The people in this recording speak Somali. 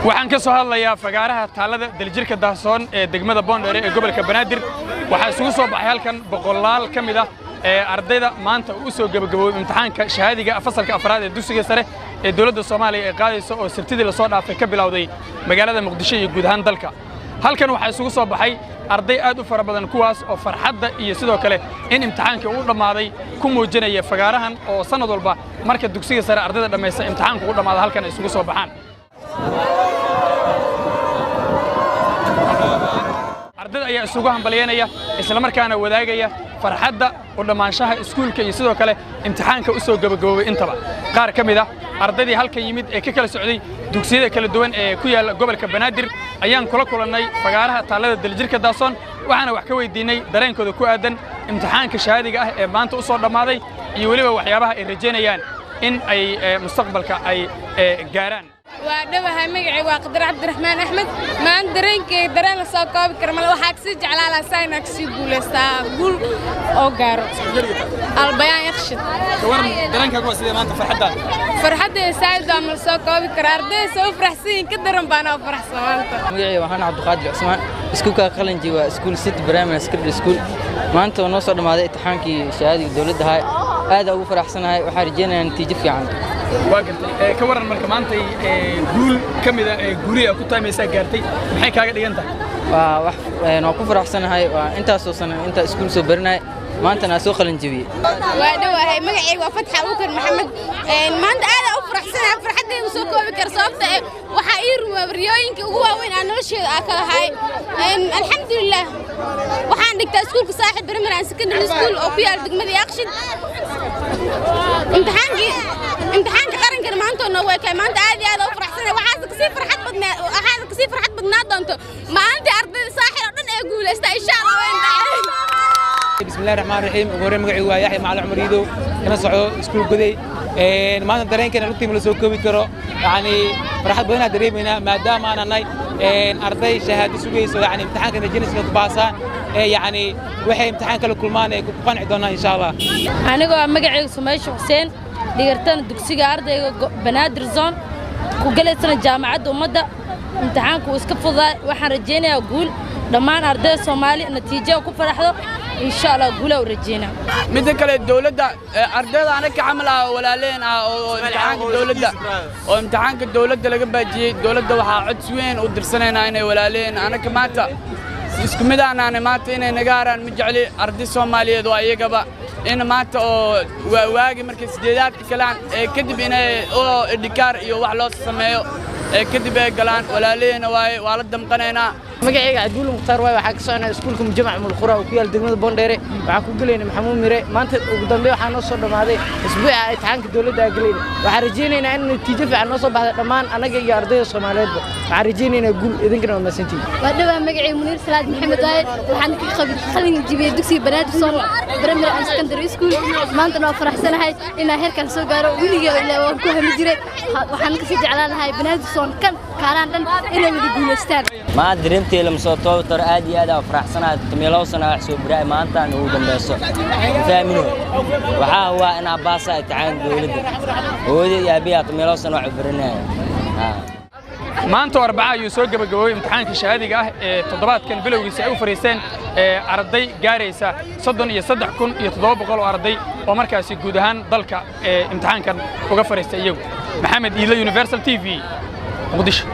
waxaan ka soo hadlayaa fagaaraha taalada daljirka Dahsoon ee degmada Boondheere ee gobolka Banaadir waxa isugu soo baxay halkan boqolaal kamid ah ardayda maanta u soo gabagaboway imtixaanka shahaadiga fasalka afraad ee dugsiga sare ee dawladda Soomaaliya ay qaadayso oo sabtidii la soo dhaafay ka bilowday magaalada Muqdisho iyo guud ahaan dalka halkan waxa isugu soo baxay arday aad u fara badan kuwaas oo farxadda iyo sidoo kale in imtixaanka uu dhamaaday ku muujinaya fagaarahan oo sanad walba marka dugsiga sare ardayda dhameeyay imtixaanku uu dhamaado halkan isugu soo baxaan ardayda ayaa isugu hambalyeynaya isla markaana wadaagaya farxadda u dhamaanshaha iskuulka iyo sidoo kale imtixaanka u soo gabagaboway intaba qaar kamid ah ardaydii halkan yimid ee ka kala socday dugsiyada kala duwan ee ku yaala gobolka Banaadir ayaan kula kulannay fagaaraha taalada daljirka Dahsoon waxaana wax ka weydiinay dareenkooda ku aadan imtixaanka shahaadiga ah ee maanta u soo dhamaaday iyo waliba waxyaabaha ay rajeynayaan in ay mustaqbalka ay gaaraan ودوها مجعي وقدر عبد الرحمن أحمد ما ندرين كي درنا ساقاب كرمال وحاكسي جعلها ساينا كسي بولستا قول أو جارو البيان يخشد كورم درنك أقوى سيدي ما أنت فرحدة سعيد عمل ساقاب كرارده سو فرحسين كدرن بانا فرح سمانته مجعي وحنا عبد القادر عثمان اسكول كخلنجي واسكول ست برامج سكرد اسكول ما أنت ونوصل لما هذا امتحانكي شهادة الدولة هاي هذا هو فرح سنة هاي وحارجينا نتيجة في عنده واقعي كورن مركب مانتي قول كم إذا قولي أو كتاي مساء قارتي محي كاقد ينتهي نوقف رأسنا هاي وأنت أسوسنا أنت اسكول سوبرنا ما أنت ناسوق الانجبي ودوها هاي مجعي وفتح أبوكر محمد ما أنت هذا أفرح سنة فرحتي وسوق وبكر صوبته وحائر وريوينك وهو وين أنا وش أكل هاي الحمد لله وحندك تسكول كصاحب برمنا عن سكندري سكول أو في الدقمة أقصد امتحانك قرن كده ما أنتوا نوّي كمان أنت عادي هذا أفرح سنة وحاسك كثير فرحت بدنا أنتوا ما أنت أرض صاحي ربنا يقول إن شاء الله وين بسم الله الرحمن الرحيم وغير مقعي ويحيى مع العمر يدو كنا صعود سكول قدي ما ندرين كنا رتي من السوق بكرة يعني فرحت بدنا دريبنا ما دام أنا ناي أرضي شهادة سوقيس يعني امتحان كنا جنس نطباسا يعني وحي امتحان كل ما نيكون قنع دونا إن شاء الله أنا جو مقعي سميش حسين ديرتان دكسي أرضي بنادر زون وقلت جامعة ومدة امتحانك واسكفضا وحن رجينا أقول دمان أرضي الصومالي النتيجة وكفر أحد إن شاء الله أقولها ورجينا. مثل كل الدولة أرضي أنا كعملها ولا لين أو امتحان الدولة أو امتحان الدولة اللي بيجي الدولة وحاعد سوين ودرسنا هنا ولا لين أنا كماتا isku mid aan maanta inay nagaaraan majali arday Soomaaliyeed oo ayaga ba in maanta oo waagi markay sideedaadka kalaan kadib inay oo edikaar iyo wax loo sameeyo kadib ay galaan walaaleyna waa la damqanaynaa magacayga Abdul Mukhtar waxa ka soconaa iskuulka Mujamac Mulqura oo ku yaal degmada Boondheere waxa ku galeynay Maxamuud Mire maanta ugu dambeey waxa noo soo dhamaaday isbuuca imtixaanka dawladda galeynay waxa rajaynaynaa in natiijo fiican noo soo baxdo dhammaan anaga iyo ardayda Soomaaliyeed waxa rajaynaynaa guul idinkana waa maasantiin wadaba magacay Munir Salaad Maxamed Waayid waxaan ka qalin jibiyay dugsiga Banaadir Soon Primary and Secondary School maanta waa faraxsanahay inaan heerkan soo gaaro wiliga ilaa waan ku hami jiray waxaan ka sii jeclaanahay Banaadir Soon kan kaalaan dhan inay wada guuleystaan ما درنتي لما صوتوا ترى عادي هذا فرح سنة تميلوا سنة حسوا براي ما أنت أنا ودم بس فاهمينه وحا هو أنا باسا تعاند ولده ودي يا بيا تميلوا سنة عبرنا maanta arbaca ayuu soo gabagaboway imtixaanka shahaadiga ah ee toddobaadkan bilowgiisa ay u fariisteen arday gaaraysa 33700 oo arday oo markaasi guud ahaan dalka imtixaankan uga fariistay iyagu maxamed Iile Universal TV Muqdisho